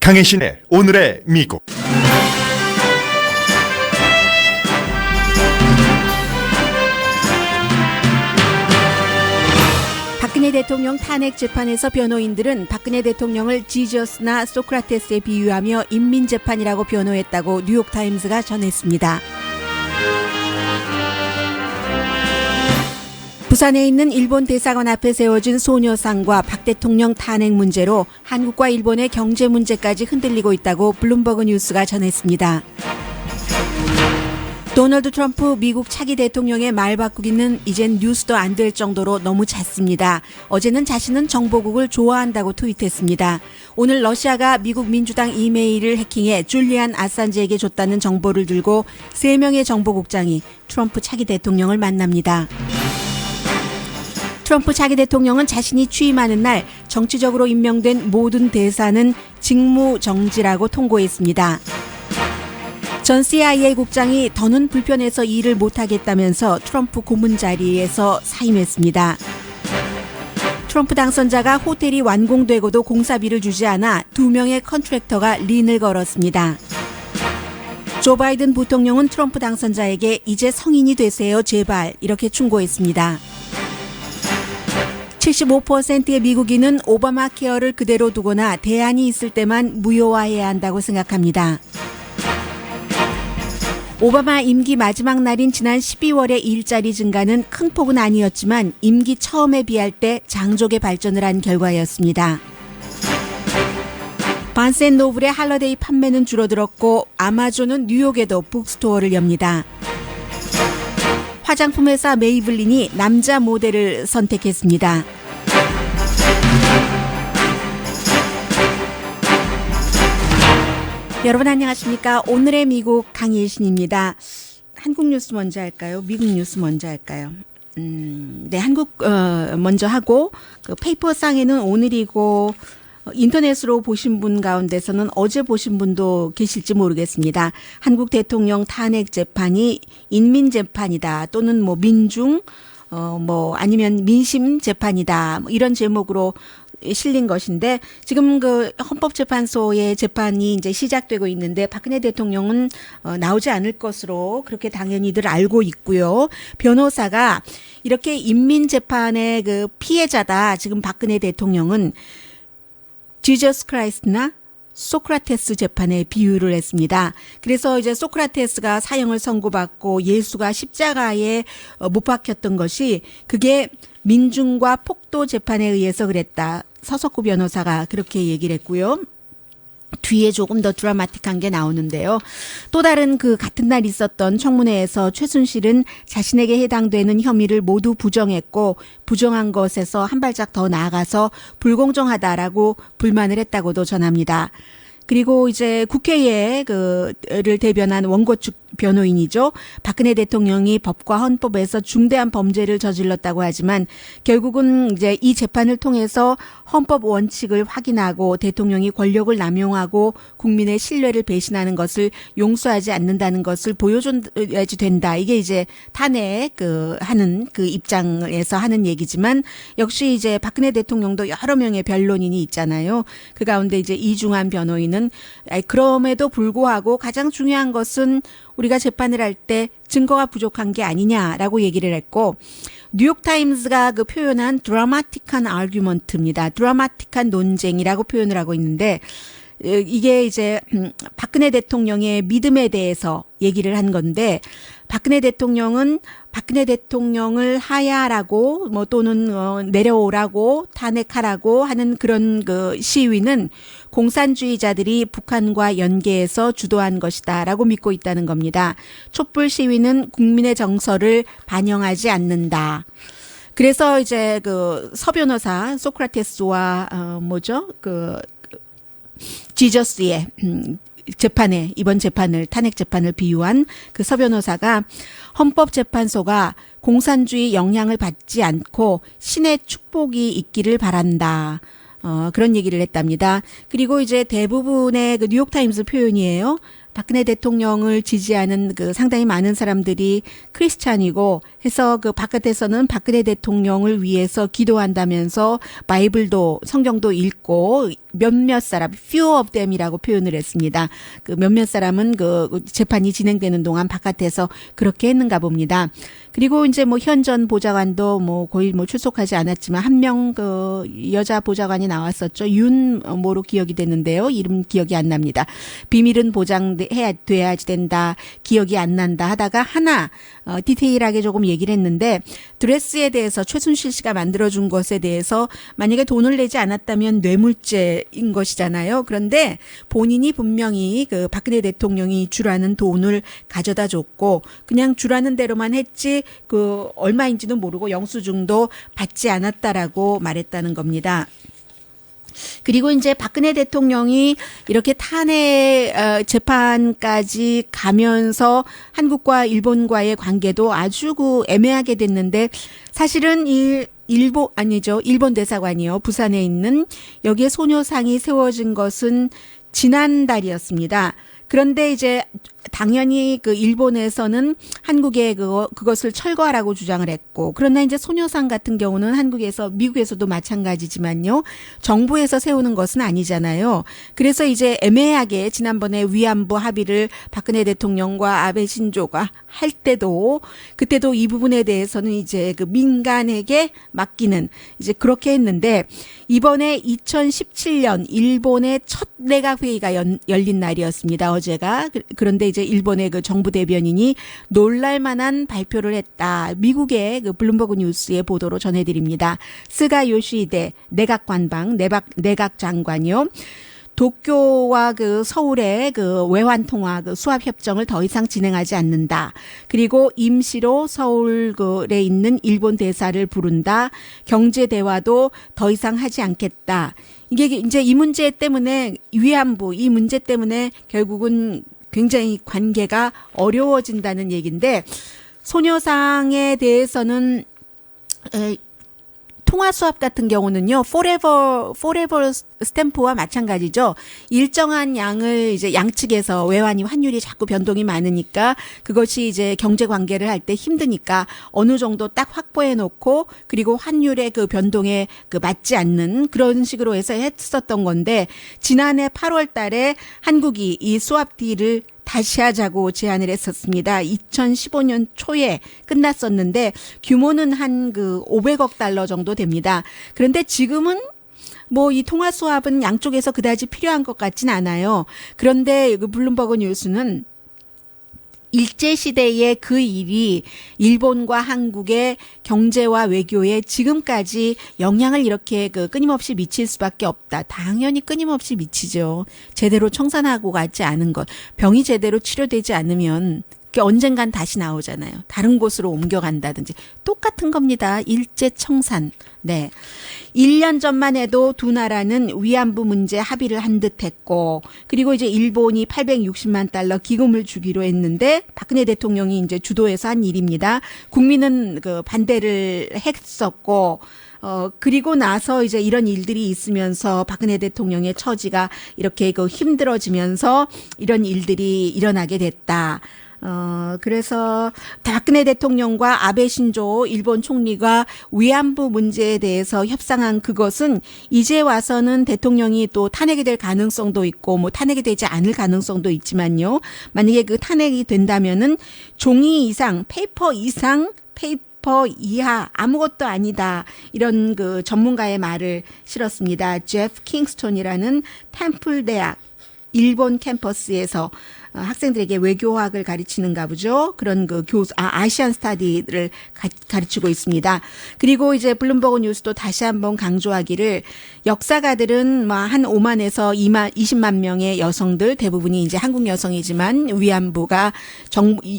강혜신의 오늘의 미국. 박근혜 대통령 탄핵 재판에서 변호인들은 박근혜 대통령을 지저스나 소크라테스에 비유하며 인민재판이라고 변호했다고 뉴욕타임스가 전했습니다. 부산에 있는 일본 대사관 앞에 세워진 소녀상과 박 대통령 탄핵 문제로 한국과 일본의 경제 문제까지 흔들리고 있다고 블룸버그 뉴스가 전했습니다. 도널드 트럼프 미국 차기 대통령의 말 바꾸기는 이젠 뉴스도 안 될 정도로 너무 잦습니다. 어제는 자신은 정보국을 좋아한다고 트윗했습니다. 오늘 러시아가 미국 민주당 이메일을 해킹해 줄리안 아산지에게 줬다는 정보를 들고 3명의 정보국장이 트럼프 차기 대통령을 만납니다. 트럼프 차기 대통령은 자신이 취임하는 날 정치적으로 임명된 모든 대사는 직무 정지라고 통고했습니다. 전 CIA 국장이 더는 불편해서 일을 못하겠다면서 트럼프 고문 자리에서 사임했습니다. 트럼프 당선자가 호텔이 완공되고도 공사비를 주지 않아 2명의 컨트랙터가 린을 걸었습니다. 조 바이든 부통령은 트럼프 당선자에게 이제 성인이 되세요 제발 이렇게 충고했습니다. 75%의 미국인은 오바마 케어를 그대로 두거나 대안이 있을 때만 무효화해야 한다고 생각합니다. 오바마 임기 마지막 날인 지난 12월의 일자리 증가는 큰 폭은 아니었지만 임기 처음에 비할 때 장족의 발전을 한 결과였습니다. 바스앤노블의 할러데이 판매는 줄어들었고 아마존은 뉴욕에도 북스토어를 엽니다. 화장품 회사 메이블린이 남자 모델을 선택했습니다. 여러분 안녕하십니까? 오늘의 미국 강예신입니다. 한국 뉴스 먼저 할까요? 미국 뉴스 먼저 할까요? 네, 한국 먼저 하고 그 페이퍼상에는 오늘이고 인터넷으로 보신 분 가운데서는 어제 보신 분도 계실지 모르겠습니다. 한국 대통령 탄핵 재판이 인민 재판이다 또는 뭐 민중 아니면 민심 재판이다 뭐 이런 제목으로 실린 것인데 지금 그 헌법재판소의 재판이 이제 시작되고 있는데 박근혜 대통령은 나오지 않을 것으로 그렇게 당연히들 알고 있고요. 변호사가 이렇게 인민재판의 그 피해자다. 지금 박근혜 대통령은 지저스 크라이스트나 소크라테스 재판에 비유를 했습니다. 그래서 이제 소크라테스가 사형을 선고받고 예수가 십자가에 못 박혔던 것이 그게 민중과 폭도 재판에 의해서 그랬다. 서석구 변호사가 그렇게 얘기를 했고요. 뒤에 조금 더 드라마틱한 게 나오는데요. 또 다른 그 같은 날 있었던 청문회에서 최순실은 자신에게 해당되는 혐의를 모두 부정했고 부정한 것에서 한 발짝 더 나아가서 불공정하다라고 불만을 했다고도 전합니다. 그리고 이제 국회에 를 대변한 원고측 변호인이죠. 박근혜 대통령이 법과 헌법에서 중대한 범죄를 저질렀다고 하지만 결국은 이제 이 재판을 통해서 헌법 원칙을 확인하고 대통령이 권력을 남용하고 국민의 신뢰를 배신하는 것을 용서하지 않는다는 것을 보여줘야지 된다. 이게 이제 탄핵 하는 그 입장에서 하는 얘기지만 역시 이제 박근혜 대통령도 여러 명의 변론인이 있잖아요. 그 가운데 이제 이중한 변호인은 그럼에도 불구하고 가장 중요한 것은 우리가 재판을 할 때 증거가 부족한 게 아니냐라고 얘기를 했고 뉴욕타임스가 그 표현한 드라마틱한 아규먼트입니다. 드라마틱한 논쟁이라고 표현을 하고 있는데 이게 이제 박근혜 대통령의 믿음에 대해서 얘기를 한 건데 박근혜 대통령은 박근혜 대통령을 하야라고 뭐 또는 내려오라고 탄핵하라고 하는 그런 그 시위는 공산주의자들이 북한과 연계해서 주도한 것이다라고 믿고 있다는 겁니다. 촛불 시위는 국민의 정서를 반영하지 않는다. 그래서 이제 그 서변호사 소크라테스와 지저스의 재판에 이번 재판을 탄핵 재판을 비유한 그 서변호사가 헌법재판소가 공산주의 영향을 받지 않고 신의 축복이 있기를 바란다. 그런 얘기를 했답니다. 그리고 이제 대부분의 그 뉴욕타임스 표현이에요. 박근혜 대통령을 지지하는 그 상당히 많은 사람들이 크리스찬이고 해서 그 바깥에서는 박근혜 대통령을 위해서 기도한다면서 바이블도 성경도 읽고 몇몇 사람, few of them이라고 표현을 했습니다. 그 몇몇 사람은 그 재판이 진행되는 동안 바깥에서 그렇게 했는가 봅니다. 그리고 이제 뭐 현 전 보좌관도 뭐 거의 뭐 출석하지 않았지만 한 명 그 여자 보좌관이 나왔었죠. 윤모로 기억이 됐는데요. 이름 기억이 안 납니다. 비밀은 보장돼야지 된다. 기억이 안 난다 하다가 하나 디테일하게 조금 얘기를 했는데 드레스에 대해서 최순실 씨가 만들어준 것에 대해서 만약에 돈을 내지 않았다면 뇌물죄인 것이잖아요. 그런데 본인이 분명히 그 박근혜 대통령이 주라는 돈을 가져다 줬고 그냥 주라는 대로만 했지 그 얼마인지는 모르고 영수증도 받지 않았다라고 말했다는 겁니다. 그리고 이제 박근혜 대통령이 이렇게 탄핵 재판까지 가면서 한국과 일본과의 관계도 아주 그 애매하게 됐는데 사실은 일본 대사관이요. 부산에 있는 여기에 소녀상이 세워진 것은 지난달이었습니다. 그런데 이제 당연히 그 일본에서는 한국에 그것을 철거하라고 주장을 했고 그러나 이제 소녀상 같은 경우는 한국에서 미국에서도 마찬가지지만요. 정부에서 세우는 것은 아니잖아요. 그래서 이제 애매하게 지난번에 위안부 합의를 박근혜 대통령과 아베 신조가 할 때도 그때도 이 부분에 대해서는 이제 그 민간에게 맡기는 이제 그렇게 했는데 이번에 2017년 일본의 첫 내각 회의가 열린 날이었습니다. 어제가. 그런데 이제 일본의 그 정부 대변인이 놀랄만한 발표를 했다. 미국의 그 블룸버그 뉴스의 보도로 전해드립니다. 스가 요시히데 내각 관방, 내각 장관이요. 도쿄와 그 서울의 그 외환 통화 그 수합 협정을 더 이상 진행하지 않는다. 그리고 임시로 서울에 있는 일본 대사를 부른다. 경제 대화도 더 이상 하지 않겠다. 이게 이제 이 문제 때문에 위안부 이 문제 때문에 결국은 굉장히 관계가 어려워진다는 얘기인데 소녀상에 대해서는 통화 수합 같은 경우는요, forever 스탬프와 마찬가지죠. 일정한 양을 이제 양측에서 외환이 환율이 자꾸 변동이 많으니까 그것이 이제 경제 관계를 할 때 힘드니까 어느 정도 딱 확보해 놓고 그리고 환율의 그 변동에 그 맞지 않는 그런 식으로 해서 했었던 건데 지난해 8월 달에 한국이 이 수합 딜을 다시 하자고 제안을 했었습니다. 2015년 초에 끝났었는데 규모는 한 그 500억 달러 정도 됩니다. 그런데 지금은 뭐 이 통화 수합은 양쪽에서 그다지 필요한 것 같진 않아요. 그런데 그 블룸버그 뉴스는 일제시대의 그 일이 일본과 한국의 경제와 외교에 지금까지 영향을 이렇게 그 끊임없이 미칠 수밖에 없다. 당연히 끊임없이 미치죠. 제대로 청산하고 가지 않은 것. 병이 제대로 치료되지 않으면 언젠간 다시 나오잖아요. 다른 곳으로 옮겨간다든지. 똑같은 겁니다. 일제청산. 네. 1년 전만 해도 두 나라는 위안부 문제 합의를 한 듯 했고, 그리고 이제 일본이 860만 달러 기금을 주기로 했는데, 박근혜 대통령이 이제 주도해서 한 일입니다. 국민은 그 반대를 했었고, 그리고 나서 이제 이런 일들이 있으면서 박근혜 대통령의 처지가 이렇게 그 힘들어지면서 이런 일들이 일어나게 됐다. 그래서 박근혜 대통령과 아베 신조 일본 총리가 위안부 문제에 대해서 협상한 그것은 이제 와서는 대통령이 또 탄핵이 될 가능성도 있고 뭐 탄핵이 되지 않을 가능성도 있지만요. 만약에 그 탄핵이 된다면은 종이 이상, 페이퍼 이하 아무것도 아니다. 이런 그 전문가의 말을 실었습니다. 제프 킹스톤이라는 템플 대학 일본 캠퍼스에서 학생들에게 외교학을 가르치는가 보죠. 그런 그 교수, 아시안 스타디를 가르치고 있습니다. 그리고 이제 블룸버그 뉴스도 다시 한번 강조하기를 역사가들은 한 5만에서 20만 명의 여성들 대부분이 이제 한국 여성이지만 위안부가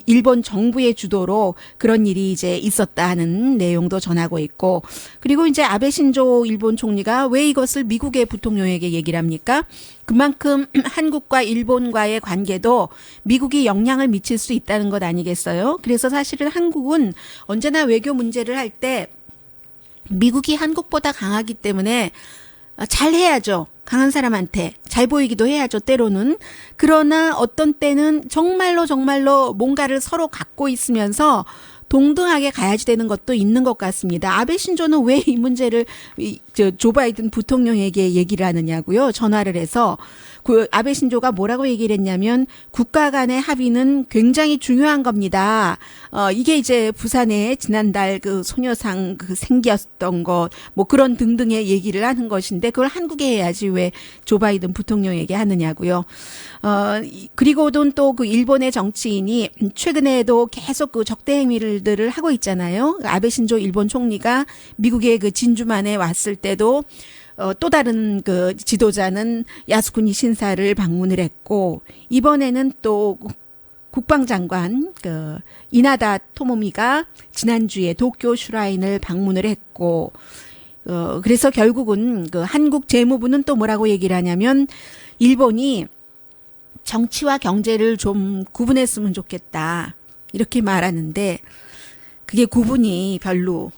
일본 정부의 주도로 그런 일이 이제 있었다 하는 내용도 전하고 있고 그리고 이제 아베 신조 일본 총리가 왜 이것을 미국의 부통령에게 얘기를 합니까? 그만큼 한국과 일본과의 관계도 미국이 영향을 미칠 수 있다는 것 아니겠어요? 그래서 사실은 한국은 언제나 외교 문제를 할 때 미국이 한국보다 강하기 때문에 잘 해야죠. 강한 사람한테 잘 보이기도 해야죠. 때로는. 그러나 어떤 때는 정말로 뭔가를 서로 갖고 있으면서 동등하게 가야지 되는 것도 있는 것 같습니다. 아베 신조는 왜 이 문제를 조 바이든 부통령에게 얘기를 하느냐고요. 전화를 해서 그 아베 신조가 뭐라고 얘기를 했냐면 국가 간의 합의는 굉장히 중요한 겁니다. 이게 이제 부산에 지난달 그 소녀상 그 생겼던 것 뭐 그런 등등의 얘기를 하는 것인데 그걸 한국에 해야지 왜 조 바이든 부통령에게 하느냐고요. 그리고는 또 그 일본의 정치인이 최근에도 계속 그 적대 행위들을 하고 있잖아요. 아베 신조 일본 총리가 미국의 그 진주만에 왔을 때도 또 다른 그 지도자는 야스쿠니 신사를 방문을 했고 이번에는 또 국방장관 그 이나다 토모미가 지난주에 도쿄 슈라인을 방문을 했고 그래서 결국은 그 한국 재무부는 또 뭐라고 얘기를 하냐면 일본이 정치와 경제를 좀 구분했으면 좋겠다 이렇게 말하는데 그게 구분이 별로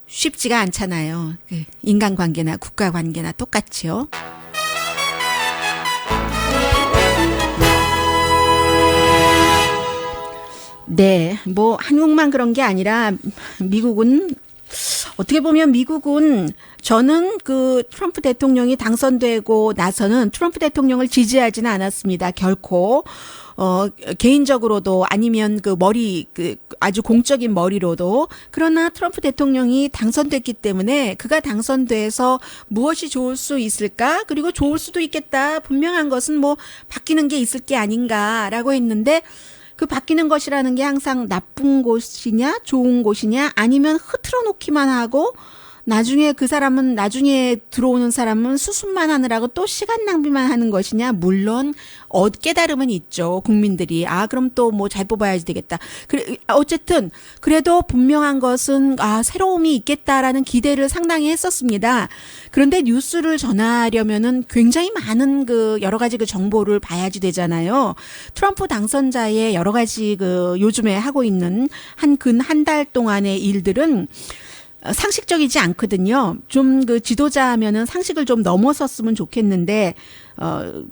쉽지가 않잖아요. 인간관계나 국가관계나 똑같이요. 네, 뭐 한국만 그런 게 아니라 미국은 어떻게 보면 미국은 저는 그 트럼프 대통령이 당선되고 나서는 트럼프 대통령을 지지하지는 않았습니다. 결코. 개인적으로도 아니면 그 아주 공적인 머리로도 그러나 트럼프 대통령이 당선됐기 때문에 그가 당선돼서 무엇이 좋을 수 있을까? 그리고 좋을 수도 있겠다. 분명한 것은 뭐 바뀌는 게 있을 게 아닌가라고 했는데 그 바뀌는 것이라는 게 항상 나쁜 곳이냐 좋은 곳이냐 아니면 흐트러 놓기만 하고 나중에 나중에 들어오는 사람은 수습만 하느라고 또 시간 낭비만 하는 것이냐? 물론 깨달음은 있죠. 국민들이. 그럼 또 뭐 잘 뽑아야지 되겠다. 어쨌든 그래도 분명한 것은 새로움이 있겠다라는 기대를 상당히 했었습니다. 그런데 뉴스를 전하려면은 굉장히 많은 그 여러 가지 그 정보를 봐야지 되잖아요. 트럼프 당선자의 여러 가지 그 요즘에 하고 있는 근 한 달 동안의 일들은 상식적이지 않거든요. 좀 그 지도자 하면은 상식을 좀 넘어섰으면 좋겠는데,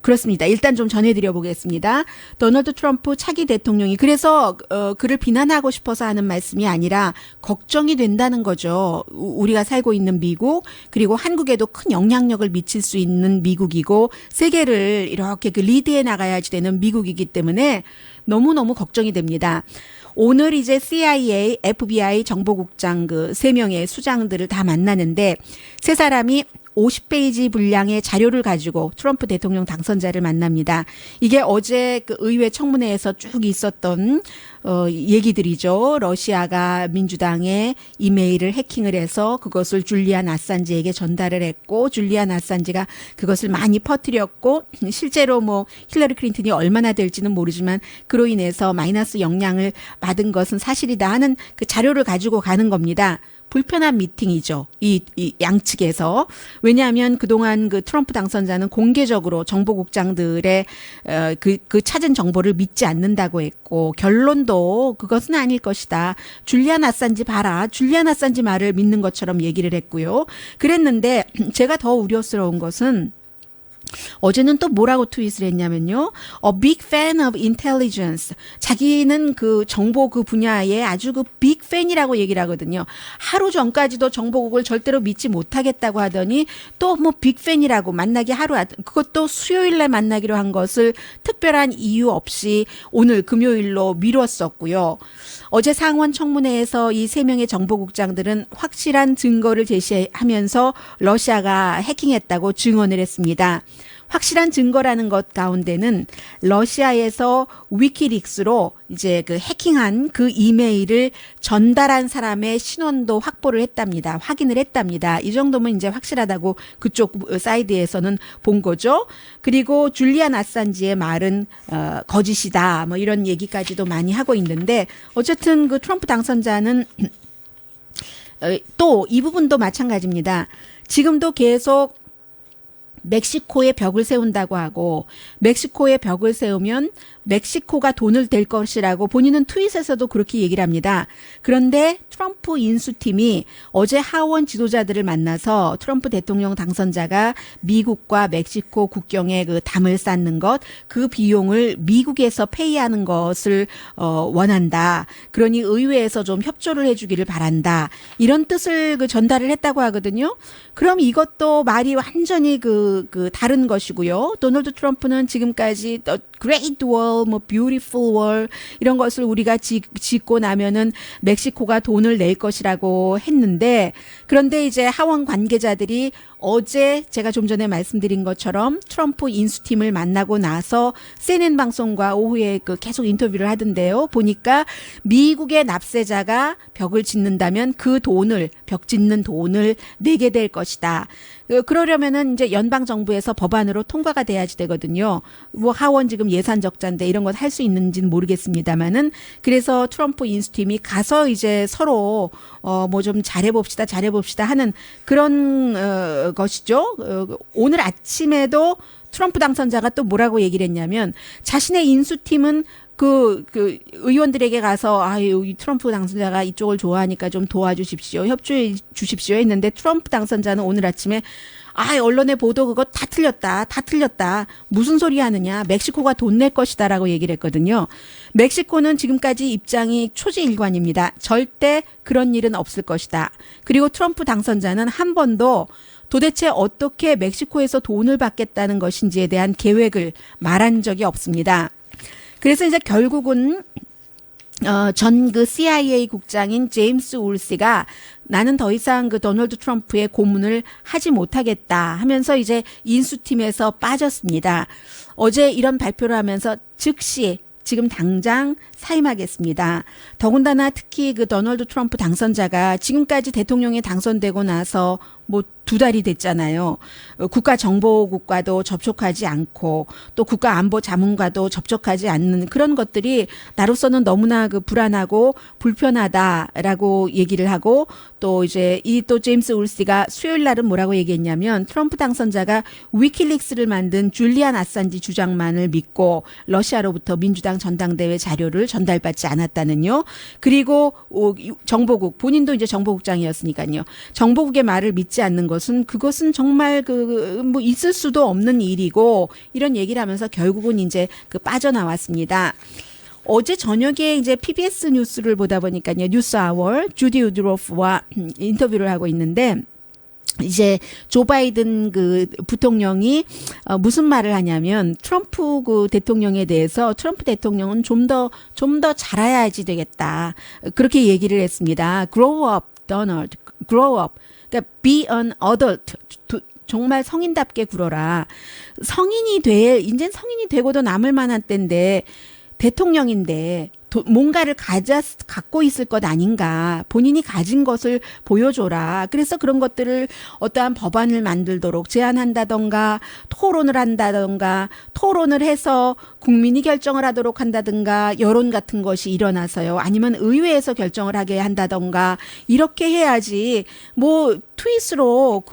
그렇습니다. 일단 좀 전해드려 보겠습니다. 도널드 트럼프 차기 대통령이 그래서, 그를 비난하고 싶어서 하는 말씀이 아니라 걱정이 된다는 거죠. 우리가 살고 있는 미국, 그리고 한국에도 큰 영향력을 미칠 수 있는 미국이고, 세계를 이렇게 그 리드해 나가야지 되는 미국이기 때문에 너무너무 걱정이 됩니다. 오늘 이제 CIA, FBI 정보국장 그 3명의 수장들을 다 만나는데 세 사람이 50페이지 분량의 자료를 가지고 트럼프 대통령 당선자를 만납니다. 이게 어제 그 의회 청문회에서 쭉 있었던 얘기들이죠. 러시아가 민주당의 이메일을 해킹을 해서 그것을 줄리안 아산지에게 전달을 했고 줄리안 아산지가 그것을 많이 퍼뜨렸고 실제로 뭐 힐러리 클린턴이 얼마나 될지는 모르지만 그로 인해서 마이너스 영향을 받은 것은 사실이다 하는 그 자료를 가지고 가는 겁니다. 불편한 미팅이죠. 이 양측에서. 왜냐하면 그동안 그 트럼프 당선자는 공개적으로 정보국장들의 그 찾은 정보를 믿지 않는다고 했고 결론도 그것은 아닐 것이다. 줄리안 아산지 봐라. 줄리안 아산지 말을 믿는 것처럼 얘기를 했고요. 그랬는데 제가 더 우려스러운 것은 어제는 또 뭐라고 트윗을 했냐면요. A big fan of intelligence. 자기는 그 정보 그 분야에 아주 그 빅 팬이라고 얘기를 하거든요. 하루 전까지도 정보국을 절대로 믿지 못하겠다고 하더니 또 뭐 빅 팬이라고 만나기 그것도 수요일에 만나기로 한 것을 특별한 이유 없이 오늘 금요일로 미뤘었고요. 어제 상원 청문회에서 이 3명의 정보국장들은 확실한 증거를 제시하면서 러시아가 해킹했다고 증언을 했습니다. 확실한 증거라는 것 가운데는 러시아에서 위키릭스로 이제 그 해킹한 그 이메일을 전달한 사람의 신원도 확보를 했답니다. 확인을 했답니다. 이 정도면 이제 확실하다고 그쪽 사이드에서는 본 거죠. 그리고 줄리안 아산지의 말은 거짓이다. 뭐 이런 얘기까지도 많이 하고 있는데 어쨌든 그 트럼프 당선자는 또 이 부분도 마찬가지입니다. 지금도 계속 멕시코에 벽을 세운다고 하고 멕시코에 벽을 세우면 멕시코가 돈을 댈 것이라고 본인은 트윗에서도 그렇게 얘기를 합니다. 그런데 트럼프 인수팀이 어제 하원 지도자들을 만나서 트럼프 대통령 당선자가 미국과 멕시코 국경에 그 담을 쌓는 것, 그 비용을 미국에서 페이하는 것을 원한다. 그러니 의회에서 좀 협조를 해주기를 바란다. 이런 뜻을 그 전달을 했다고 하거든요. 그럼 이것도 말이 완전히 그 다른 것이고요. 도널드 트럼프는 지금까지 Great Wall, 뭐 Beautiful Wall 이런 것을 우리가 짓고 나면은 멕시코가 돈을 낼 것이라고 했는데 그런데 이제 하원 관계자들이 어제 제가 좀 전에 말씀드린 것처럼 트럼프 인수팀을 만나고 나서 CNN 방송과 오후에 그 계속 인터뷰를 하던데요. 보니까 미국의 납세자가 벽을 짓는다면 그 돈을 벽 짓는 돈을 내게 될 것이다. 그러려면은 이제 연방 정부에서 법안으로 통과가 돼야지 되거든요. 뭐 하원 지금 예산 적자인데 이런 것 할 수 있는지는 모르겠습니다만은 그래서 트럼프 인수팀이 가서 이제 서로 뭐 좀 잘해봅시다 하는 그런 것이죠. 오늘 아침에도 트럼프 당선자가 또 뭐라고 얘기를 했냐면 자신의 인수팀은 그 의원들에게 가서 이 트럼프 당선자가 이쪽을 좋아하니까 좀 도와주십시오. 협조해 주십시오 했는데 트럼프 당선자는 오늘 아침에 언론의 보도 그거 다 틀렸다. 무슨 소리 하느냐. 멕시코가 돈 낼 것이다라고 얘기를 했거든요. 멕시코는 지금까지 입장이 초지일관입니다. 절대 그런 일은 없을 것이다. 그리고 트럼프 당선자는 한 번도 도대체 어떻게 멕시코에서 돈을 받겠다는 것인지에 대한 계획을 말한 적이 없습니다. 그래서 이제 결국은 전 그 CIA 국장인 제임스 울시가 나는 더 이상 그 도널드 트럼프의 고문을 하지 못하겠다 하면서 이제 인수팀에서 빠졌습니다. 어제 이런 발표를 하면서 즉시 지금 당장 사임하겠습니다. 더군다나 특히 그 도널드 트럼프 당선자가 지금까지 대통령에 당선되고 나서 뭐 2달이 됐잖아요. 국가정보국과도 접촉하지 않고 또 국가안보자문과도 접촉하지 않는 그런 것들이 나로서는 너무나 그 불안하고 불편하다라고 얘기를 하고 또 이제 또 제임스 울시가 수요일 날은 뭐라고 얘기했냐면 트럼프 당선자가 위키릭스를 만든 줄리안 아산지 주장만을 믿고 러시아로부터 민주당 전당대회 자료를 전달받지 않았다는요. 그리고 정보국 본인도 이제 정보국장이었으니까요. 정보국의 말을 믿지 않는 그것은 정말 뭐 있을 수도 없는 일이고 이런 얘기를 하면서 결국은 이제 빠져나왔습니다. 어제 저녁에 이제 PBS 뉴스를 보다 보니까요. 뉴스 아워 주디 우드로프와 인터뷰를 하고 있는데 이제 조 바이든 부통령이 무슨 말을 하냐면 트럼프 대통령에 대해서 트럼프 대통령은 좀 더 잘해야지 되겠다. 그렇게 얘기를 했습니다. Grow up, Donald. Grow up. 그러니까 be an adult. 정말 성인답게 굴어라. 이젠 성인이 되고도 남을 만한 때인데 대통령인데 뭔가를 갖고 있을 것 아닌가. 본인이 가진 것을 보여줘라. 그래서 그런 것들을 어떠한 법안을 만들도록 제안한다던가 토론을 한다던가 토론을 해서 국민이 결정을 하도록 한다든가 여론 같은 것이 일어나서요. 아니면 의회에서 결정을 하게 한다던가 이렇게 해야지 뭐 트윗으로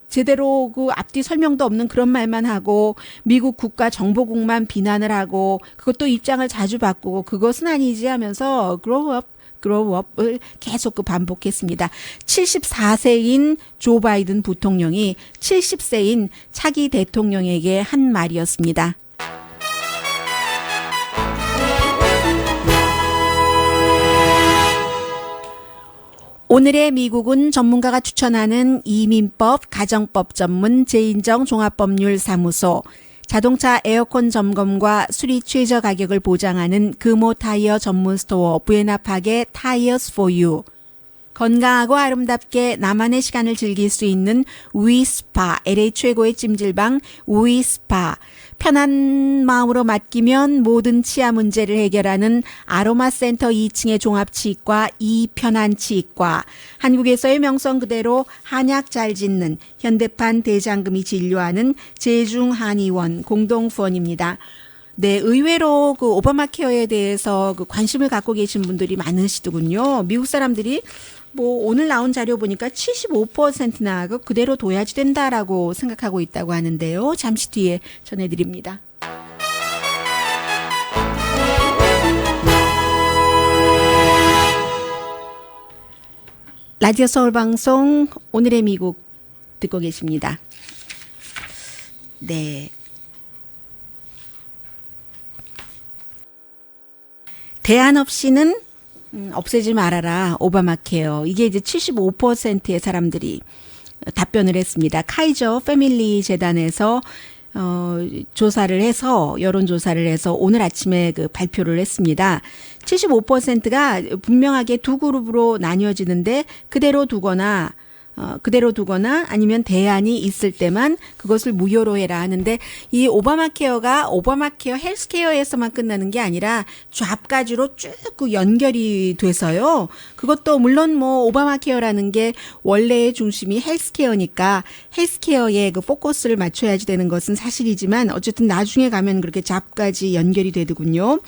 제대로 앞뒤 설명도 없는 그런 말만 하고 미국 국가 정보국만 비난을 하고 그것도 입장을 자주 바꾸고 그것은 아니지 하면서 grow up을 계속 반복했습니다. 74세인 조 바이든 부통령이 70세인 차기 대통령에게 한 말이었습니다. 오늘의 미국은 전문가가 추천하는 이민법, 가정법 전문 재인정 종합법률사무소, 자동차 에어컨 점검과 수리 최저 가격을 보장하는 금호 타이어 전문 스토어 부에나팍의 타이어스 포 유, 건강하고 아름답게 나만의 시간을 즐길 수 있는 위스파, LA 최고의 찜질방 위스파, 편한 마음으로 맡기면 모든 치아 문제를 해결하는 아로마센터 2층의 종합치과 이편한치과, 한국에서의 명성 그대로 한약 잘 짓는 현대판 대장금이 진료하는 제중한의원 공동후원입니다. 네, 의외로 오바마 케어에 대해서 관심을 갖고 계신 분들이 많으시더군요. 미국 사람들이 뭐 오늘 나온 자료 보니까 75%나 그대로 둬야지 된다라고 생각하고 있다고 하는데요. 잠시 뒤에 전해드립니다. 라디오 서울 방송 오늘의 미국 듣고 계십니다. 네. 대안 없이는 없애지 말아라 오바마 케어. 이게 이제 75%의 사람들이 답변을 했습니다. 카이저 패밀리 재단에서 조사를 해서 여론조사를 해서 오늘 아침에 그 발표를 했습니다. 75%가 분명하게 두 그룹으로 나뉘어지는데 그대로 두거나 아니면 대안이 있을 때만 그것을 무효로 해라 하는데 이 오바마 케어가 오바마 케어 헬스케어에서만 끝나는 게 아니라 좌까지로 쭉 연결이 돼서요. 그것도 물론 뭐 오바마 케어라는 게 원래의 중심이 헬스케어니까 헬스케어에 그 포커스를 맞춰야지 되는 것은 사실이지만 어쨌든 나중에 가면 그렇게 좌까지 연결이 되더군요.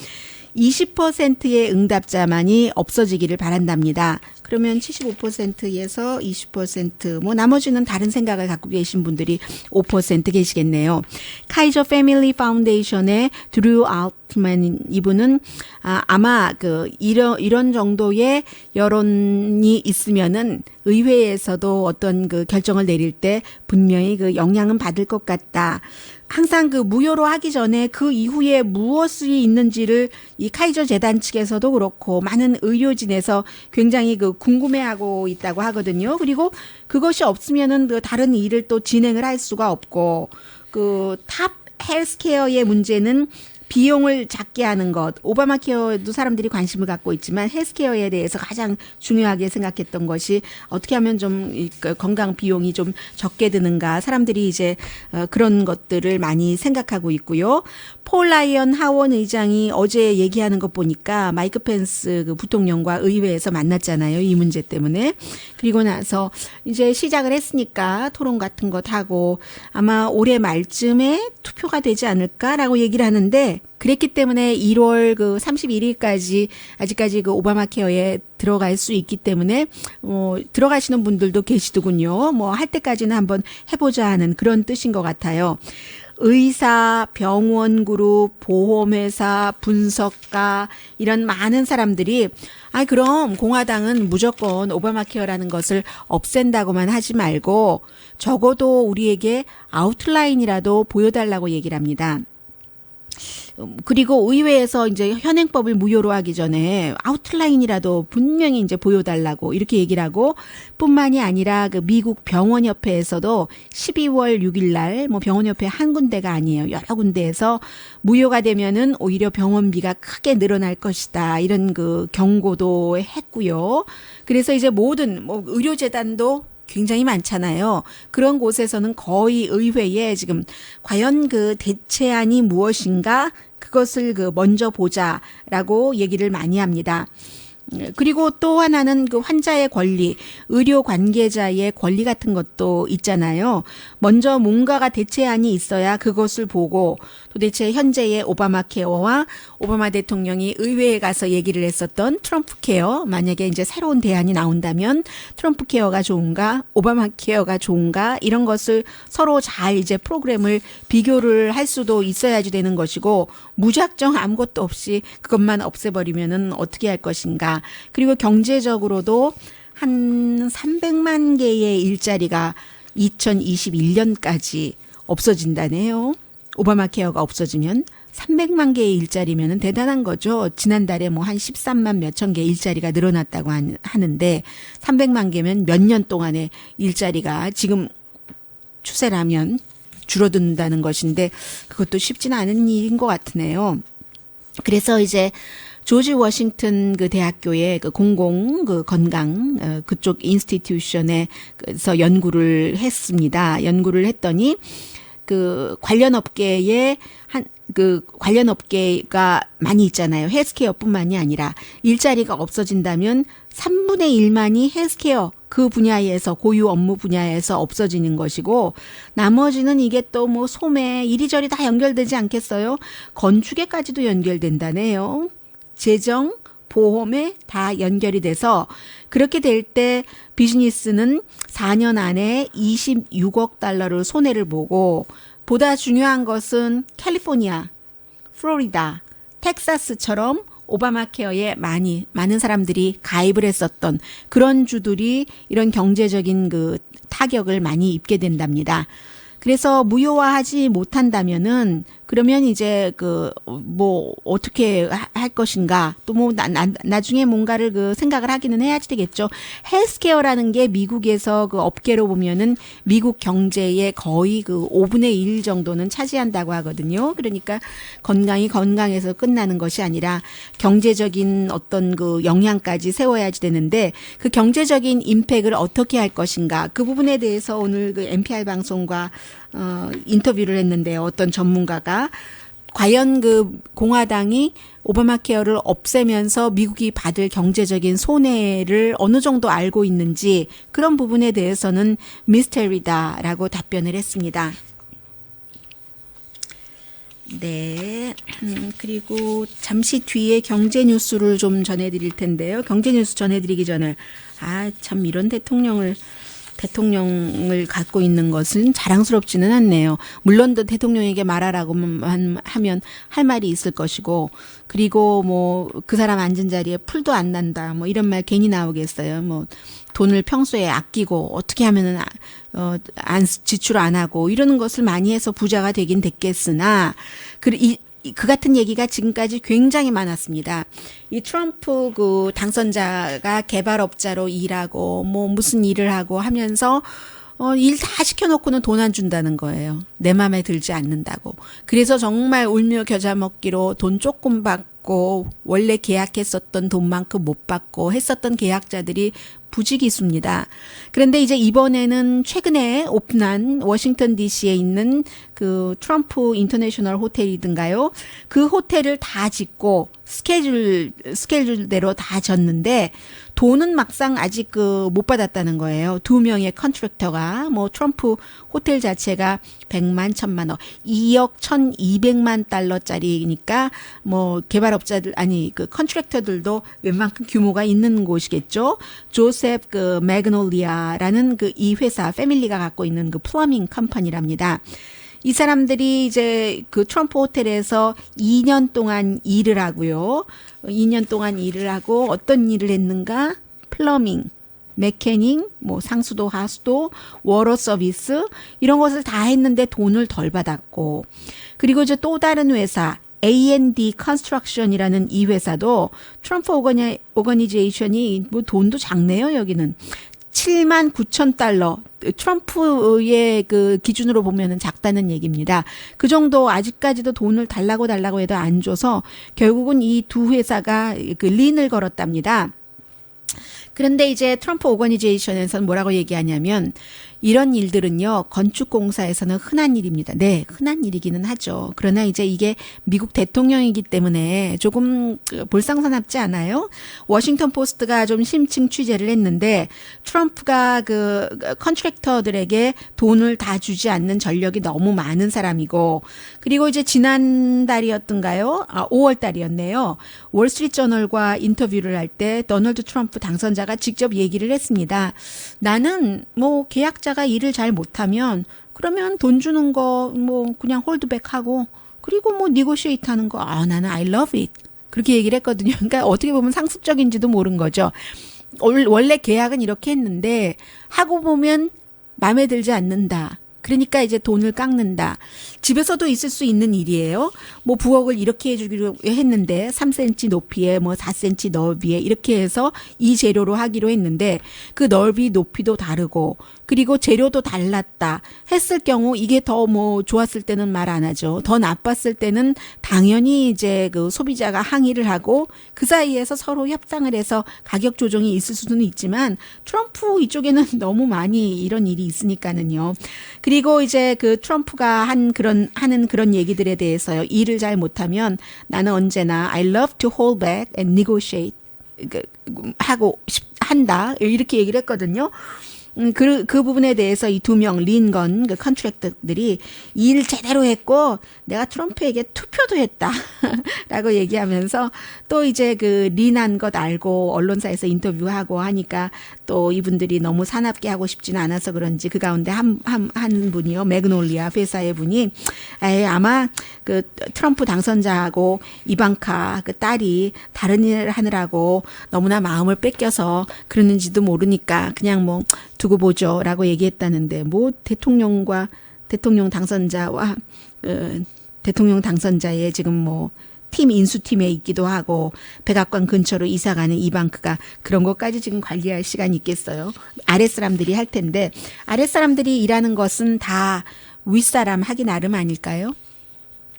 20%의 응답자만이 없어지기를 바란답니다. 그러면 75%에서 20%, 뭐 나머지는 다른 생각을 갖고 계신 분들이 5% 계시겠네요. 카이저 패밀리 파운데이션의 드류 아웃만 이분은 아마 이런 정도의 여론이 있으면은 의회에서도 어떤 그 결정을 내릴 때 분명히 그 영향은 받을 것 같다. 항상 그 무효로 하기 전에 그 이후에 무엇이 있는지를 이 카이저 재단 측에서도 그렇고 많은 의료진에서 굉장히 그 궁금해하고 있다고 하거든요. 그리고 그것이 없으면은 그 다른 일을 또 진행을 할 수가 없고 그 탑 헬스케어의 문제는 비용을 작게 하는 것. 오바마 케어도 사람들이 관심을 갖고 있지만 헬스케어에 대해서 가장 중요하게 생각했던 것이 어떻게 하면 좀 건강 비용이 좀 적게 드는가. 사람들이 이제 그런 것들을 많이 생각하고 있고요. 폴 라이언 하원 의장이 어제 얘기하는 것 보니까 마이크 펜스 그 부통령과 의회에서 만났잖아요. 이 문제 때문에. 그리고 나서 이제 시작을 했으니까 토론 같은 것 하고 아마 올해 말쯤에 투표가 되지 않을까라고 얘기를 하는데 그랬기 때문에 1월 그 31일까지 아직까지 그 오바마 케어에 들어갈 수 있기 때문에 들어가시는 분들도 계시더군요. 뭐 할 때까지는 한번 해보자 하는 그런 뜻인 것 같아요. 의사, 병원 그룹, 보험회사, 분석가 이런 많은 사람들이 그럼 공화당은 무조건 오바마 케어라는 것을 없앤다고만 하지 말고 적어도 우리에게 아웃라인이라도 보여달라고 얘기를 합니다. 그리고 의회에서 이제 현행법을 무효로 하기 전에 아웃라인이라도 분명히 이제 보여달라고 이렇게 얘기를 하고 뿐만이 아니라 그 미국 병원협회에서도 12월 6일 날 뭐 병원협회 한 군데가 아니에요. 여러 군데에서 무효가 되면은 오히려 병원비가 크게 늘어날 것이다. 이런 그 경고도 했고요. 그래서 이제 모든 뭐 의료재단도 굉장히 많잖아요. 그런 곳에서는 거의 의회에 지금 과연 그 대체안이 무엇인가 그것을 그 먼저 보자라고 얘기를 많이 합니다. 그리고 또 하나는 그 환자의 권리, 의료 관계자의 권리 같은 것도 있잖아요. 먼저 뭔가가 대체안이 있어야 그것을 보고 도대체 현재의 오바마 케어와 오바마 대통령이 의회에 가서 얘기를 했었던 트럼프 케어, 만약에 이제 새로운 대안이 나온다면 트럼프 케어가 좋은가, 오바마 케어가 좋은가 이런 것을 서로 잘 이제 프로그램을 비교를 할 수도 있어야지 되는 것이고 무작정 아무것도 없이 그것만 없애버리면은 어떻게 할 것인가. 그리고 경제적으로도 한 300만 개의 일자리가 2021년까지 없어진다네요. 오바마 케어가 없어지면 300만 개의 일자리면은 대단한 거죠. 지난달에 뭐 한 13만 몇천 개 일자리가 늘어났다고 하는데 300만 개면 몇 년 동안의 일자리가 지금 추세라면 줄어든다는 것인데 그것도 쉽지는 않은 일인 것 같으네요. 그래서 이제 조지 워싱턴 그 대학교의 그 공공 그 건강 그쪽 인스티튜션에서 연구를 했습니다. 연구를 했더니 그 관련 업계에 관련 업계가 많이 있잖아요. 헬스케어뿐만이 아니라 일자리가 없어진다면 3분의 1만이 헬스케어 그 분야에서 고유 업무 분야에서 없어지는 것이고 나머지는 이게 또 뭐 소매 이리저리 다 연결되지 않겠어요? 건축에까지도 연결된다네요. 재정, 보험에 다 연결이 돼서 그렇게 될 때 비즈니스는 4년 안에 26억 달러를 손해를 보고 보다 중요한 것은 캘리포니아, 플로리다, 텍사스처럼 오바마 케어에 많은 사람들이 가입을 했었던 그런 주들이 이런 경제적인 그 타격을 많이 입게 된답니다. 그래서 무효화하지 못한다면은 그러면 이제 뭐 어떻게 할 것인가 또 뭐 나중에 뭔가를 생각을 하기는 해야 되겠죠. 헬스케어라는 게 미국에서 업계로 보면은 미국 경제의 거의 5분의 1 정도는 차지한다고 하거든요. 그러니까 건강해서 끝나는 것이 아니라 경제적인 어떤 영향까지 세워야지 되는데 그 경제적인 임팩을 어떻게 할 것인가 그 부분에 대해서 오늘 NPR 방송과 인터뷰를 했는데요. 어떤 전문가가 과연 공화당이 오바마 케어를 없애면서 미국이 받을 경제적인 손해를 어느 정도 알고 있는지 그런 부분에 대해서는 미스테리다라고 답변을 했습니다. 네. 그리고 잠시 뒤에 경제 뉴스를 좀 전해드릴 텐데요. 경제 뉴스 전해드리기 전에 참 이런 대통령을 갖고 있는 것은 자랑스럽지는 않네요. 물론 대통령에게 말하라고만 하면 할 말이 있을 것이고, 그리고 뭐 그 사람 앉은 자리에 풀도 안 난다, 뭐 이런 말 괜히 나오겠어요. 뭐 돈을 평소에 아끼고 어떻게 하면은 지출 안 하고 이러는 것을 많이 해서 부자가 되긴 됐겠으나 그 같은 얘기가 지금까지 굉장히 많았습니다. 이 트럼프 당선자가 개발업자로 일하고 뭐 무슨 일을 하고 하면서 일 다 시켜놓고는 돈 안 준다는 거예요. 내 맘에 들지 않는다고. 그래서 정말 울며 겨자 먹기로 돈 조금 받고 원래 계약했었던 돈만큼 못 받고 했었던 계약자들이 부지기수입니다. 그런데 이제 이번에는 최근에 오픈한 워싱턴 DC에 있는 트럼프 인터내셔널 호텔이든가요. 그 호텔을 다 짓고 스케줄대로 다 졌는데 돈은 막상 아직 못 받았다는 거예요. 2명의 컨트랙터가 뭐 트럼프 호텔 자체가 100만 1000만 원, 2억 1200만 달러짜리니까 뭐 개발업자들 컨트랙터들도 웬만큼 규모가 있는 곳이겠죠. 조셉 매그놀리아라는 이 회사 패밀리가 갖고 있는 플러밍 컴퍼니랍니다. 이 사람들이 이제 트럼프 호텔에서 2년 동안 일을 하고요. 2년 동안 일을 하고 어떤 일을 했는가? 플러밍, 메케닝, 뭐 상수도, 하수도, 워터 서비스 이런 것을 다 했는데 돈을 덜 받았고, 그리고 이제 또 다른 회사 A&D 컨스트럭션이라는 이 회사도 트럼프 오거니제이션이 뭐 돈도 작네요. 여기는 7만 9천 달러. 트럼프의 기준으로 보면은 작다는 얘기입니다. 그 정도 아직까지도 돈을 달라고 해도 안 줘서 결국은 이 두 회사가 린을 걸었답니다. 그런데 이제 트럼프 오거니제이션에서는 뭐라고 얘기하냐면 이런 일들은요, 건축공사에서는 흔한 일입니다. 네, 흔한 일이기는 하죠. 그러나 이제 이게 미국 대통령이기 때문에 조금 볼상사납지 않아요? 워싱턴 포스트가 좀 심층 취재를 했는데 트럼프가 컨트랙터들에게 돈을 다 주지 않는 전력이 너무 많은 사람이고, 그리고 이제 지난달이었던가요? 5월 달이었네요. 월스트리트저널과 인터뷰를 할 때 도널드 트럼프 당선자가 직접 얘기를 했습니다. 나는 뭐 계약자가 일을 잘 못하면 그러면 돈 주는 거 뭐 그냥 홀드백하고, 그리고 뭐 니고시에이트 하는 거 나는 I love it 그렇게 얘기를 했거든요. 그러니까 어떻게 보면 상습적인지도 모른 거죠. 원래 계약은 이렇게 했는데 하고 보면 마음에 들지 않는다. 그러니까 이제 돈을 깎는다. 집에서도 있을 수 있는 일이에요. 뭐 부엌을 이렇게 해주기로 했는데 3cm 높이에 뭐 4cm 넓이에 이렇게 해서 이 재료로 하기로 했는데 그 넓이 높이도 다르고 그리고 재료도 달랐다 했을 경우 이게 더 뭐 좋았을 때는 말 안 하죠. 더 나빴을 때는 당연히 이제 소비자가 항의를 하고 그 사이에서 서로 협상을 해서 가격 조정이 있을 수는 있지만 트럼프 이쪽에는 너무 많이 이런 일이 있으니까는요. 그리고 이제 트럼프가 하는 그런 얘기들에 대해서요. 일을 잘 못하면 나는 언제나 I love to hold back and negotiate 한다. 이렇게 얘기를 했거든요. 그 부분에 대해서 이 두 명 린건 그 컨트랙터들이 일 제대로 했고 내가 트럼프에게 투표도 했다라고 얘기하면서 또 이제 그 린한 것 알고 언론사에서 인터뷰하고 하니까 또 이분들이 너무 사납게 하고 싶지는 않아서 그런지 그 가운데 한 분이요, 매그놀리아 회사의 분이 아마 그 트럼프 당선자하고 이방카 그 딸이 다른 일을 하느라고 너무나 마음을 뺏겨서 그러는지도 모르니까 그냥 뭐 두고 보죠라고 얘기했다는데 뭐 대통령 당선자와 대통령 당선자의 지금 뭐 팀 인수팀에 있기도 하고 백악관 근처로 이사가는 이방크가 그런 것까지 지금 관리할 시간이 있겠어요. 아랫사람들이 할 텐데 아랫사람들이 일하는 것은 다 윗사람 하기 나름 아닐까요?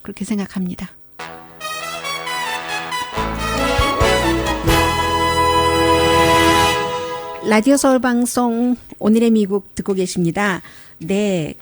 그렇게 생각합니다. 라디오 서울 방송 오늘의 미국 듣고 계십니다. 네.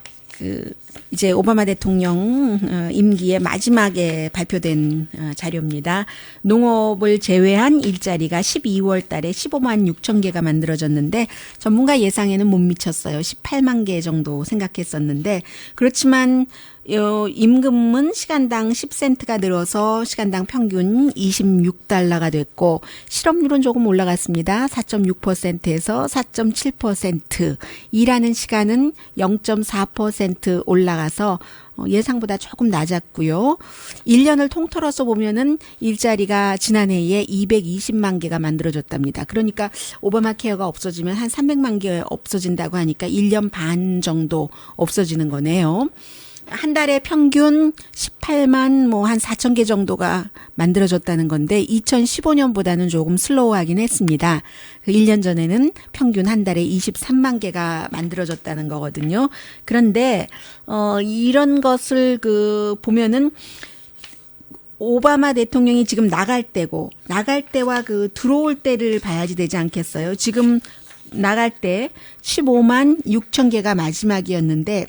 이제 오바마 대통령 임기의 마지막에 발표된 자료입니다. 농업을 제외한 일자리가 12월 달에 15만 6천 개가 만들어졌는데 전문가 예상에는 못 미쳤어요. 18만 개 정도 생각했었는데 그렇지만 임금은 시간당 10센트가 늘어서 시간당 평균 26달러가 됐고 실업률은 조금 올라갔습니다. 4.6%에서 4.7%. 일하는 시간은 0.4% 올라가서 예상보다 조금 낮았고요. 1년을 통틀어서 보면은 일자리가 지난해에 220만 개가 만들어졌답니다. 그러니까 오바마 케어가 없어지면 한 300만 개 없어진다고 하니까 1년 반 정도 없어지는 거네요. 한 달에 평균 18만 뭐 한 4천 개 정도가 만들어졌다는 건데 2015년보다는 조금 슬로우하긴 했습니다. 1년 전에는 평균 한 달에 23만 개가 만들어졌다는 거거든요. 그런데 이런 것을 보면은 오바마 대통령이 지금 나갈 때고 나갈 때와 들어올 때를 봐야지 되지 않겠어요? 지금 나갈 때 15만 6천 개가 마지막이었는데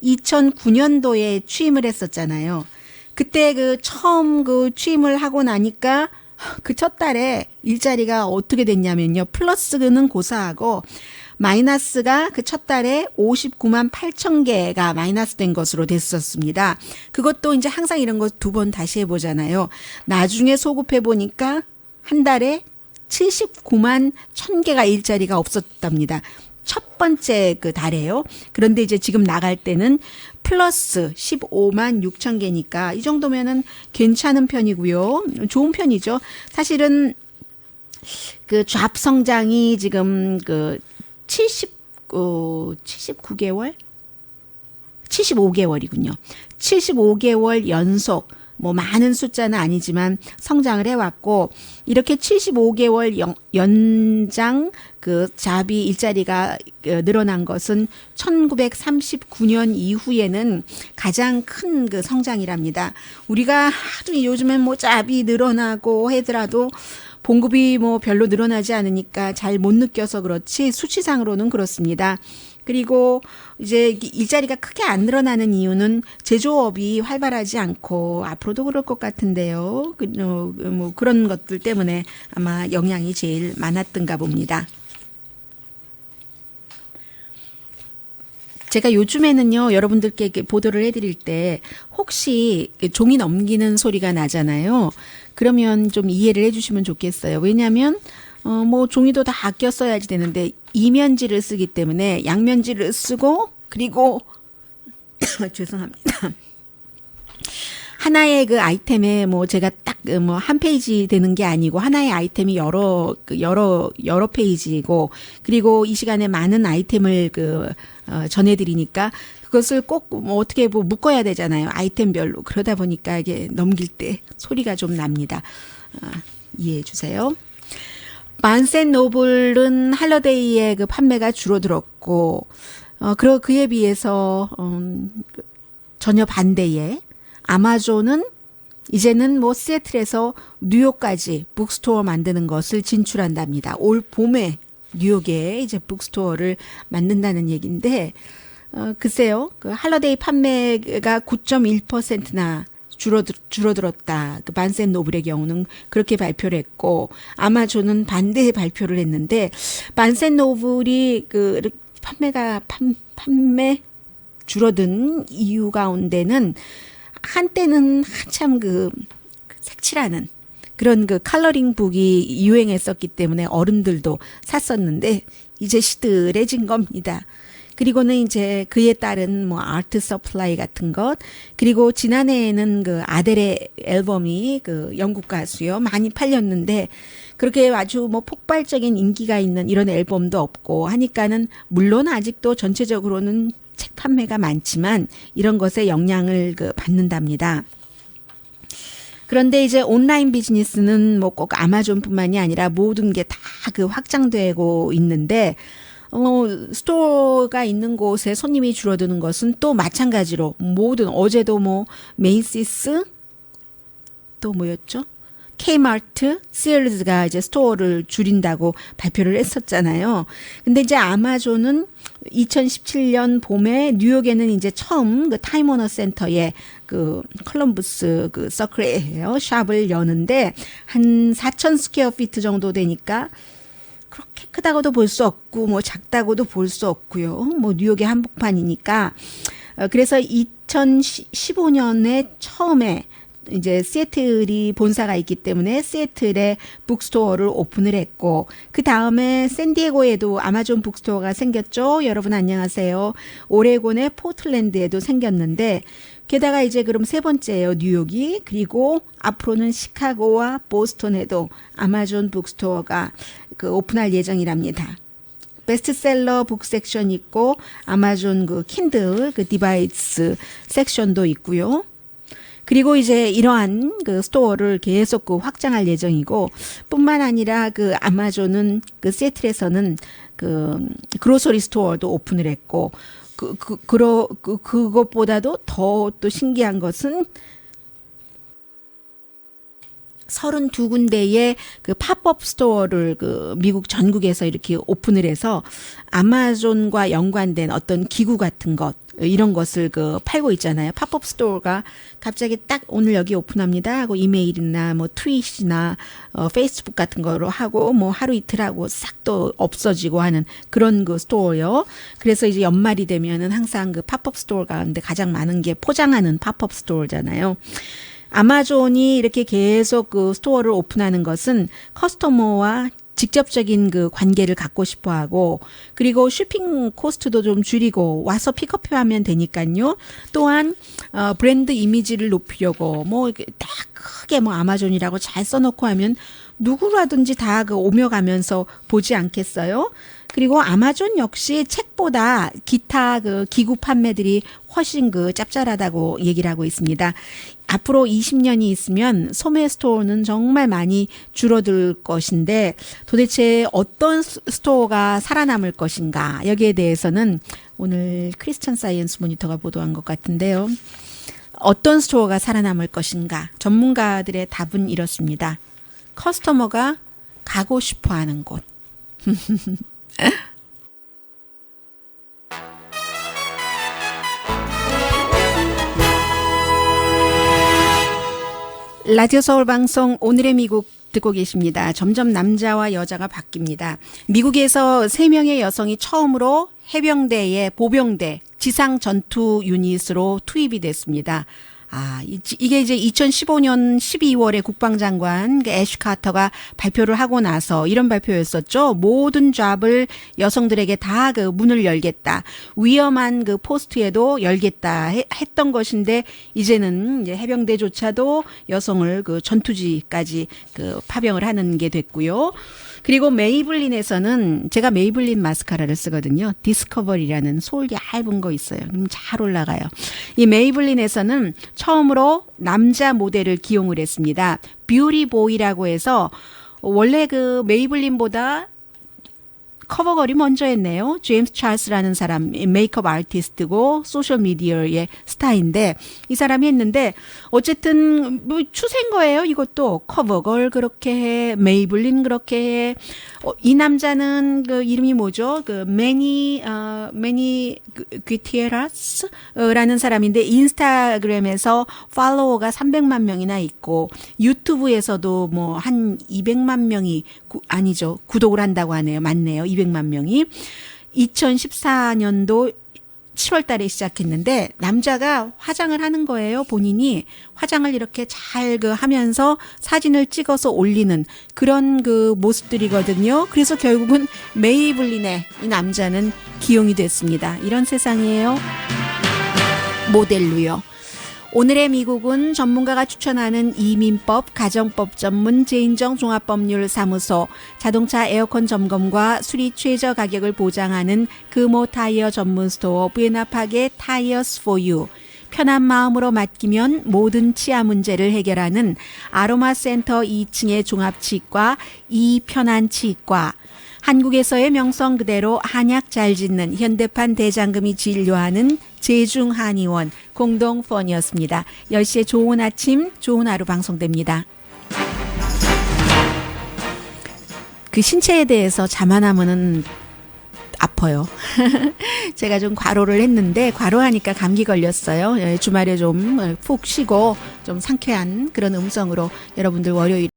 2009년도에 취임을 했었잖아요. 그때 처음 취임을 하고 나니까 그 첫 달에 일자리가 어떻게 됐냐면요. 플러스는 고사하고 마이너스가 그 첫 달에 59만 8천 개가 마이너스 된 것으로 됐었습니다. 그것도 이제 항상 이런 거 두 번 다시 해보잖아요. 나중에 소급해 보니까 한 달에 79만 1천 개가 일자리가 없었답니다. 첫 번째 달에요. 그런데 이제 지금 나갈 때는 플러스 15만 6천 개니까 이 정도면은 괜찮은 편이고요. 좋은 편이죠. 사실은 잡 성장이 지금 79개월? 75개월이군요. 75개월 연속 뭐 많은 숫자는 아니지만 성장을 해왔고 이렇게 75개월 연장 잡이 일자리가 늘어난 것은 1939년 이후에는 가장 큰 성장이랍니다. 우리가 하도 요즘엔 뭐 잡이 늘어나고 하더라도 봉급이 뭐 별로 늘어나지 않으니까 잘 못 느껴서 그렇지 수치상으로는 그렇습니다. 그리고 이제 일자리가 크게 안 늘어나는 이유는 제조업이 활발하지 않고 앞으로도 그럴 것 같은데요. 뭐 그런 것들 때문에 아마 영향이 제일 많았던가 봅니다. 제가 요즘에는요, 여러분들께 보도를 해드릴 때 혹시 종이 넘기는 소리가 나잖아요. 그러면 좀 이해를 해주시면 좋겠어요. 왜냐하면 뭐 종이도 다 아껴 써야지 되는데 이면지를 쓰기 때문에 양면지를 쓰고 그리고 죄송합니다. 하나의 아이템에 뭐 제가 딱 뭐 한 페이지 되는 게 아니고 하나의 아이템이 여러 페이지고 그리고 이 시간에 많은 아이템을 전해드리니까 그것을 꼭 뭐 어떻게 묶어야 되잖아요. 아이템별로. 그러다 보니까 이게 넘길 때 소리가 좀 납니다. 이해해 주세요. 바스 앤 노블은 할러데이의 판매가 줄어들었고, 그에 비해서, 전혀 반대의 아마존은 이제는 뭐 시애틀에서 뉴욕까지 북스토어 만드는 것을 진출한답니다. 올 봄에 뉴욕에 이제 북스토어를 만든다는 얘기인데, 글쎄요, 할러데이 판매가 9.1%나 줄어들었다. 바스 앤 노블의 경우는 그렇게 발표를 했고 아마존은 반대의 발표를 했는데 바스 앤 노블이 판매 줄어든 이유 가운데는 한때는 한참 그 색칠하는 그런 그 컬러링 북이 유행했었기 때문에 어른들도 샀었는데 이제 시들해진 겁니다. 그리고는 이제 그에 따른 뭐 아트 서플라이 같은 것, 그리고 지난해에는 그 아델의 앨범이 그 영국 가수요 많이 팔렸는데 그렇게 아주 뭐 폭발적인 인기가 있는 이런 앨범도 없고 하니까는 물론 아직도 전체적으로는 책 판매가 많지만 이런 것에 영향을 그 받는답니다. 그런데 이제 온라인 비즈니스는 뭐 꼭 아마존뿐만이 아니라 모든 게 다 그 확장되고 있는데 스토어가 있는 곳에 손님이 줄어드는 것은 또 마찬가지로 모든 어제도 뭐 메이시스 또 뭐였죠? K마트, 시얼즈가 이제 스토어를 줄인다고 발표를 했었잖아요. 근데 이제 아마존은 2017년 봄에 뉴욕에는 이제 처음 그 타임워너 센터에 그 컬럼버스 그 서클에요 샵을 여는데 한 4,000 스퀘어 피트 정도 되니까 그렇게 크다고도 볼 수 없고 뭐 작다고도 볼 수 없고요. 뭐 뉴욕의 한복판이니까 그래서 2015년에 처음에 이제 시애틀이 본사가 있기 때문에 시애틀에 북스토어를 오픈을 했고 그 다음에 샌디에고에도 아마존 북스토어가 생겼죠. 여러분 안녕하세요. 오레곤의 포틀랜드에도 생겼는데 게다가 이제 그럼 세 번째예요. 뉴욕이. 그리고 앞으로는 시카고와 보스턴에도 아마존 북스토어가 그 오픈할 예정이랍니다. 베스트셀러 북 섹션 있고 아마존 그 킨들 그 디바이스 섹션도 있고요. 그리고 이제 이러한 그 스토어를 계속 그 확장할 예정이고 뿐만 아니라 그 아마존은 그 시애틀에서는 그 그로서리 스토어도 오픈을 했고 그것보다도 더 또 신기한 것은 32군데의 그 팝업 스토어를 그 미국 전국에서 이렇게 오픈을 해서 아마존과 연관된 어떤 기구 같은 것 이런 것을 그 팔고 있잖아요. 팝업 스토어가 갑자기 딱 오늘 여기 오픈합니다 하고 이메일이나 뭐 트윗이나 페이스북 같은 거로 하고 뭐 하루 이틀 하고 싹 또 없어지고 하는 그런 그 스토어요. 그래서 이제 연말이 되면은 항상 그 팝업 스토어 가운데 가장 많은 게 포장하는 팝업 스토어잖아요. 아마존이 이렇게 계속 그 스토어를 오픈하는 것은 커스터머와 직접적인 그 관계를 갖고 싶어 하고 그리고 쇼핑 코스트도 좀 줄이고 와서 픽업하면 되니까요. 또한 브랜드 이미지를 높이려고 뭐 딱 크게 뭐 아마존이라고 잘 써놓고 하면 누구라든지 다 그 오며 가면서 보지 않겠어요? 그리고 아마존 역시 책보다 기타 그 기구 판매들이 훨씬 그 짭짤하다고 얘기를 하고 있습니다. 앞으로 20년이 있으면 소매 스토어는 정말 많이 줄어들 것인데 도대체 어떤 스토어가 살아남을 것인가 여기에 대해서는 오늘 크리스천 사이언스 모니터가 보도한 것 같은데요. 어떤 스토어가 살아남을 것인가 전문가들의 답은 이렇습니다. 커스터머가 가고 싶어하는 곳. 라디오 서울 방송 오늘의 미국 듣고 계십니다. 점점 남자와 여자가 바뀝니다. 미국에서 3명의 여성이 처음으로 해병대의 보병대 지상 전투 유닛으로 투입이 됐습니다. 이게 이제 2015년 12월에 국방장관 애쉬 카터가 발표를 하고 나서 이런 발표였었죠. 모든 잡을 여성들에게 다 그 문을 열겠다. 위험한 그 포스트에도 열겠다 했던 것인데 이제는 이제 해병대조차도 여성을 그 전투지까지 그 파병을 하는 게 됐고요. 그리고 메이블린에서는 제가 메이블린 마스카라를 쓰거든요. 디스커버리라는 솔 얇은 거 있어요. 그럼 잘 올라가요. 이 메이블린에서는 처음으로 남자 모델을 기용을 했습니다. 뷰티보이라고 해서 원래 그 메이블린보다 커버걸이 먼저 했네요. 제임스 찰스라는 사람 메이크업 아티스트고 소셜미디어의 스타인데 이 사람이 했는데 어쨌든 뭐 추세인 거예요. 이것도 커버걸 그렇게 해 메이블린 그렇게 해. 이 남자는 그 이름이 뭐죠? 그 매니 귀티에라스라는 사람인데 인스타그램에서 팔로워가 300만 명이나 있고 유튜브에서도 뭐 한 200만 명이 아니죠. 구독을 한다고 하네요. 맞네요. 200만 명이. 2014년도 7월 달에 시작했는데 남자가 화장을 하는 거예요. 본인이 화장을 이렇게 잘 하면서 사진을 찍어서 올리는 그런 모습들이거든요. 그래서 결국은 메이블린의 이 남자는 기용이 됐습니다. 이런 세상이에요. 모델로요. 오늘의 미국은 전문가가 추천하는 이민법, 가정법 전문 제인정 종합법률사무소, 자동차 에어컨 점검과 수리 최저 가격을 보장하는 금호 타이어 전문 스토어 부에나파게 타이어스 포 유, 편한 마음으로 맡기면 모든 치아 문제를 해결하는 아로마 센터 2층의 종합치과 이편안치과, 한국에서의 명성 그대로 한약 잘 짓는 현대판 대장금이 진료하는 제중한의원 공동펀이었습니다. 10시에 좋은 아침, 좋은 하루 방송됩니다. 신체에 대해서 자만하면은 아파요. 제가 좀 과로를 했는데 과로하니까 감기 걸렸어요. 주말에 좀 푹 쉬고 좀 상쾌한 그런 음성으로 여러분들 월요일